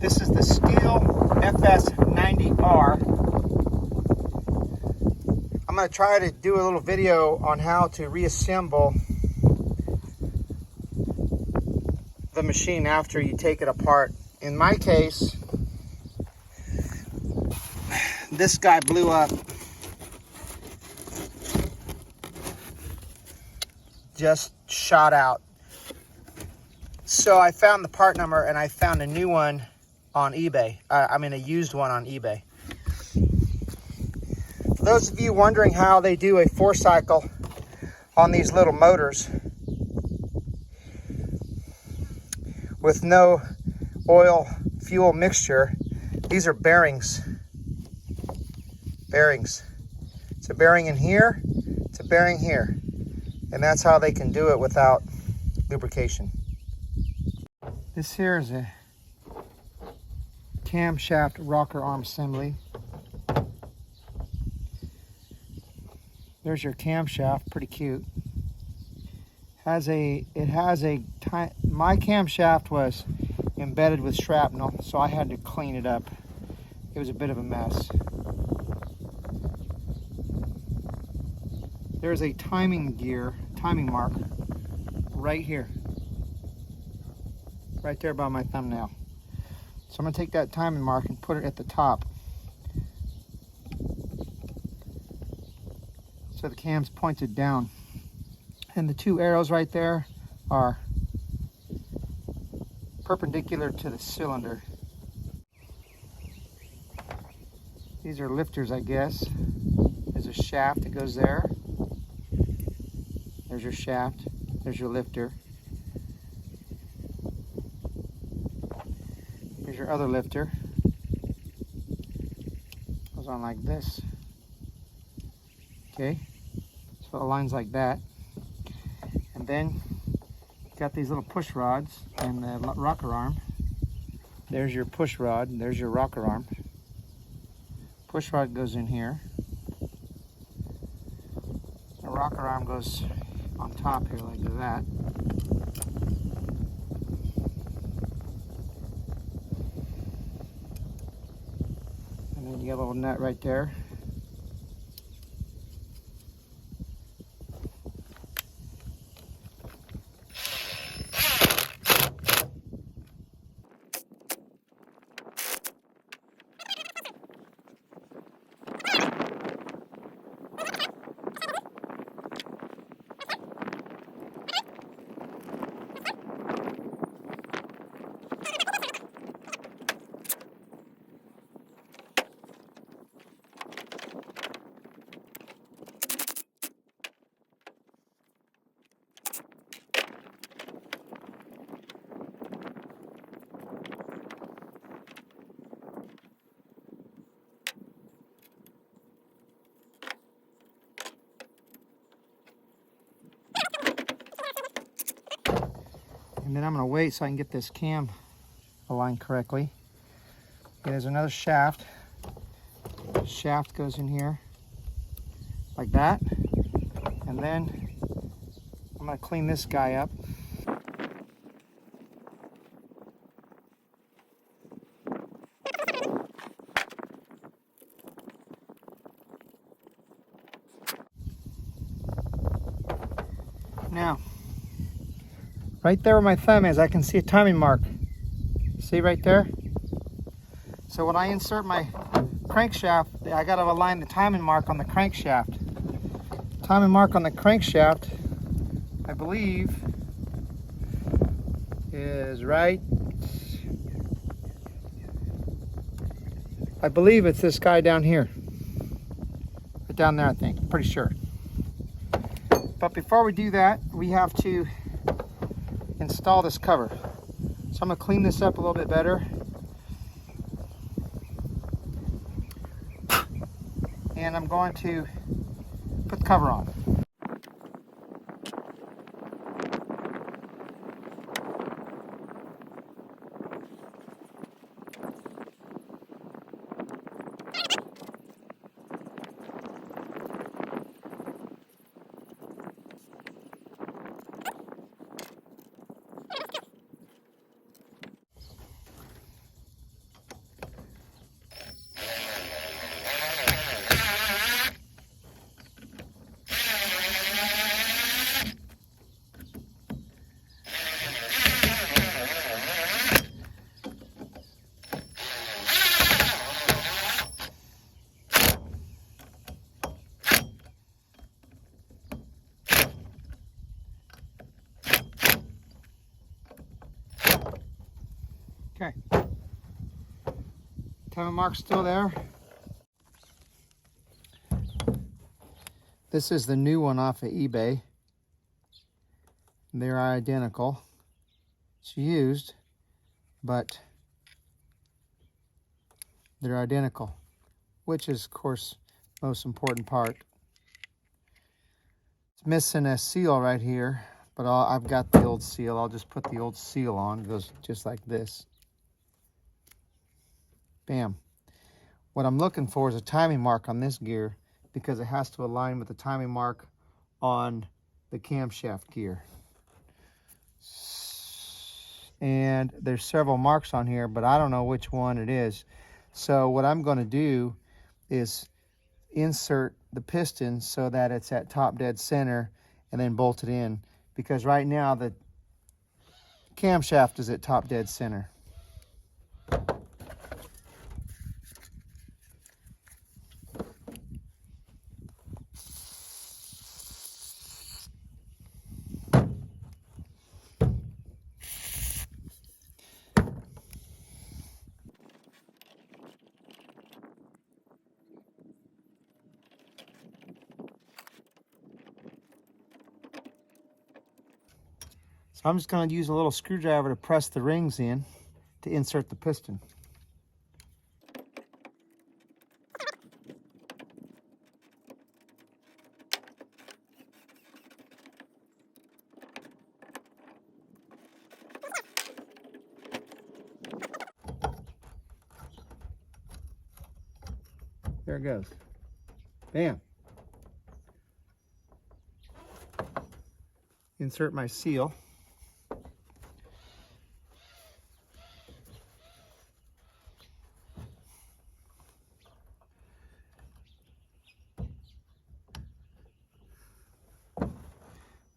This is the Stihl FS90R. I'm going to try to do a little video on how to reassemble the machine after you take it apart. In my case, this guy blew up. Just shot out. So I found the part number and I found a new one on eBay. A used one on eBay. For those of you wondering how they do a 4-cycle on these little motors with no oil fuel mixture, these are bearings. Bearings. It's a bearing in here, it's a bearing here. And that's how they can do it without lubrication. This here is a camshaft rocker arm assembly. There's your camshaft, pretty cute. My camshaft was embedded with shrapnel, so I had to clean it up. It was a bit of a mess. There's a timing mark right here. Right there by my thumbnail. So I'm going to take that timing mark and put it at the top. So the cam's pointed down. And the 2 arrows right there are perpendicular to the cylinder. These are lifters, I guess. There's a shaft that goes there. There's your shaft. There's your lifter. Here's your other lifter. Goes on like this. Okay, so it aligns like that. And then you've got these little push rods and the rocker arm. There's your push rod, and there's your rocker arm. Push rod goes in here. The rocker arm goes on top here like that. And then you got a little nut right there. And then I'm going to wait so I can get this cam aligned correctly. Okay, there's another shaft. Shaft goes in here like that. And then I'm going to clean this guy up. Now, right there where my thumb is, I can see a timing mark. See right there? So when I insert my crankshaft, I got to align the timing mark on the crankshaft. Timing mark on the crankshaft, I believe, is right. I believe it's this guy down here. Right down there, I think. I'm pretty sure. But before we do that, we have to install this cover. So I'm going to clean this up a little bit better. And I'm going to put the cover on. Okay. Timing mark's still there. This is the new one off of eBay. They're identical. It's used, but they're identical, which is, of course, the most important part. It's missing a seal right here, but I've got the old seal. I'll just put the old seal on. It goes just like this. Bam. What I'm looking for is a timing mark on this gear because it has to align with the timing mark on the camshaft gear. And there's several marks on here, but I don't know which one it is. So what I'm going to do is insert the piston so that it's at top dead center and then bolt it in, because right now the camshaft is at top dead center. So I'm just going to use a little screwdriver to press the rings in to insert the piston. There it goes. Bam. Insert my seal.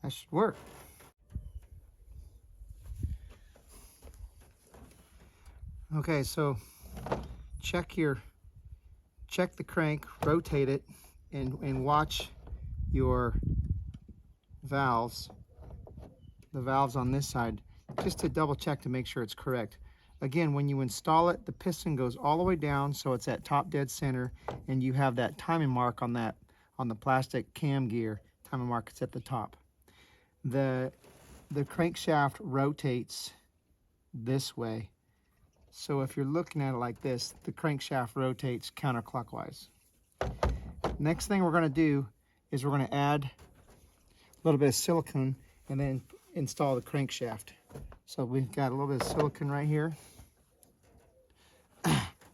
That should work. Okay, so check the crank, rotate it, and watch your valves, the valves on this side, just to double check to make sure it's correct. Again, when you install it, the piston goes all the way down so it's at top dead center, and you have that timing mark on the plastic cam gear. Timing mark is at the top. The crankshaft rotates this way. So if you're looking at it like this, the crankshaft rotates counterclockwise. Next thing we're going to do is we're going to add a little bit of silicone and then install the crankshaft. So we've got a little bit of silicone right here.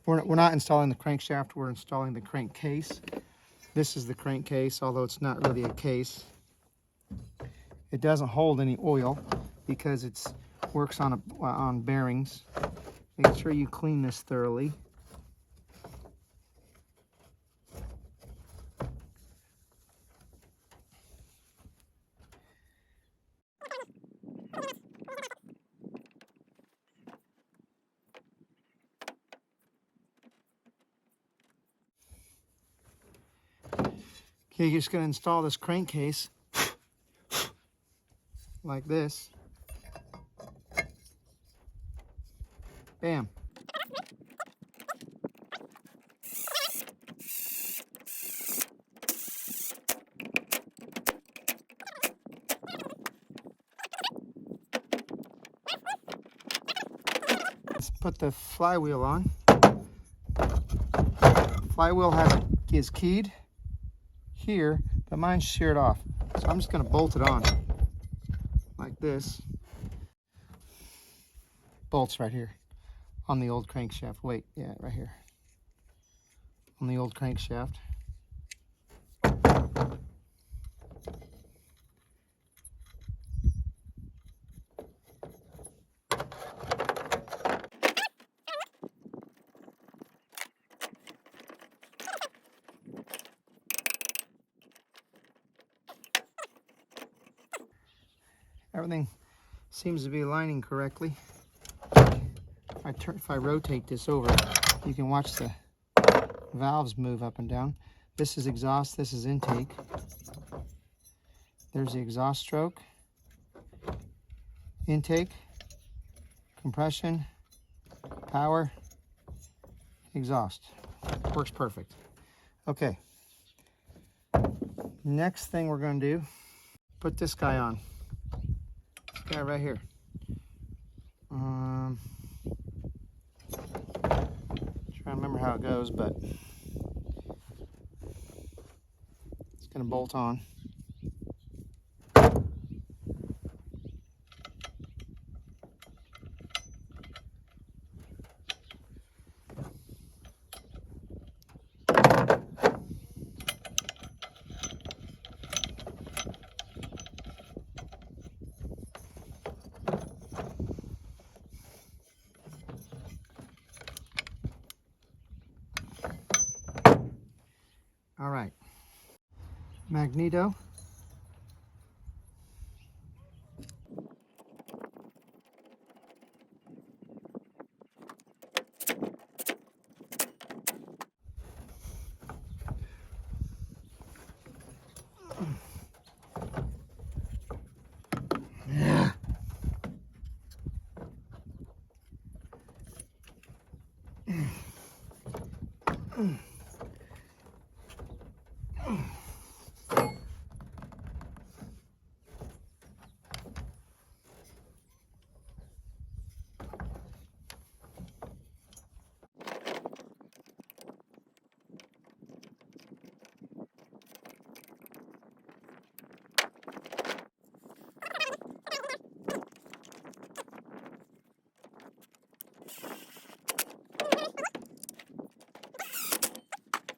We're not installing the crankshaft, we're installing the crankcase. This is the crankcase, although it's not really a case. It doesn't hold any oil because it works on bearings. Make sure you clean this thoroughly. Okay, you're just going to install this crankcase like this. Bam. Let's put the flywheel on. Flywheel is keyed here, but mine's sheared off. So I'm just going to bolt it on like this. Bolts right here on the old crankshaft. Wait, yeah, right here on the old crankshaft. Everything seems to be aligning correctly. If I rotate this over, you can watch the valves move up and down. This is exhaust, this is intake. There's the exhaust stroke, intake, compression, power, exhaust. Works perfect. Okay. Next thing we're going to do, put this guy on. This guy right here. Trying to remember how it goes, but it's going to bolt on. All right, magneto.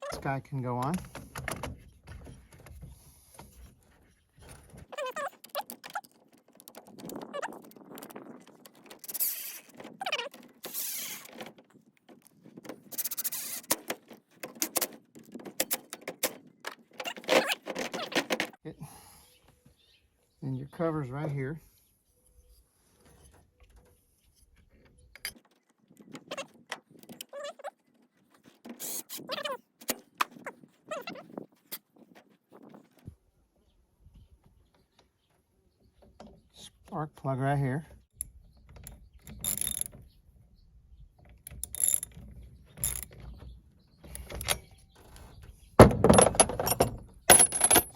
This guy can go on. And your cover's right here. Spark plug right here.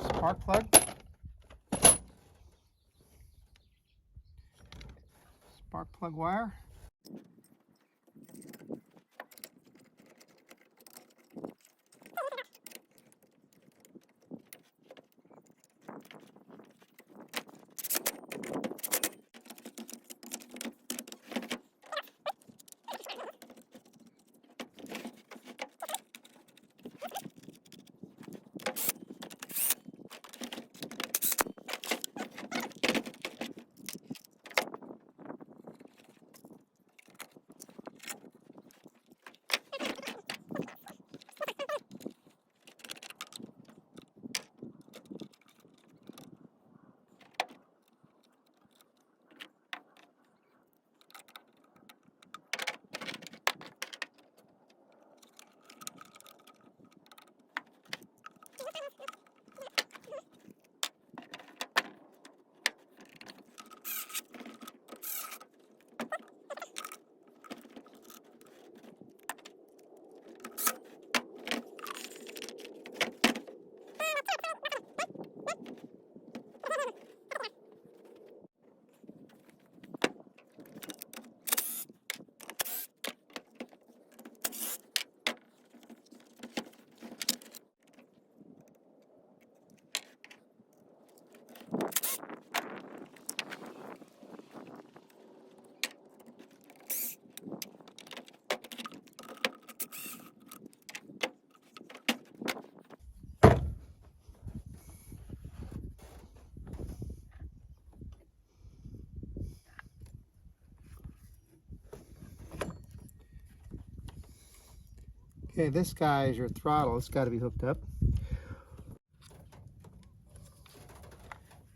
Spark plug. Spark plug wire. Okay, this guy is your throttle. It's got to be hooked up.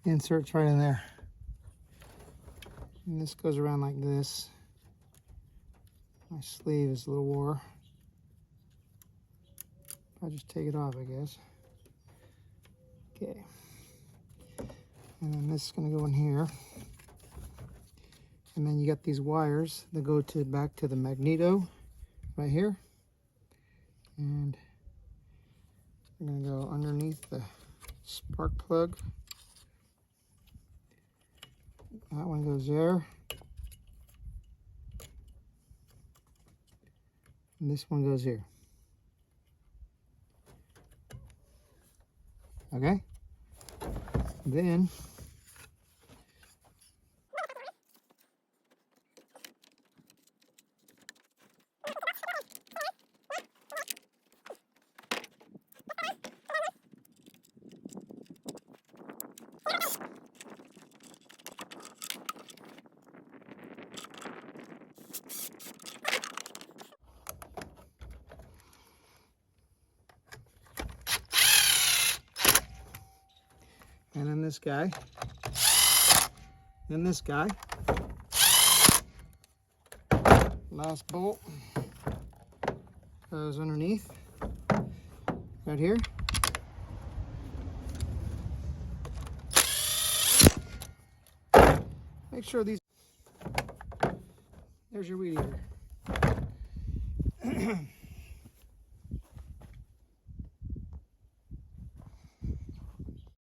Insert's right in there. And this goes around like this. My sleeve is a little wore. I'll just take it off, I guess. Okay. And then this is going to go in here. And then you got these wires that go to back to the magneto right here. And I'm going to go underneath the spark plug. That one goes there. And this one goes here. Okay? Then this guy, and this guy. Last bolt goes underneath, right here. Make sure these, there's your weed eater.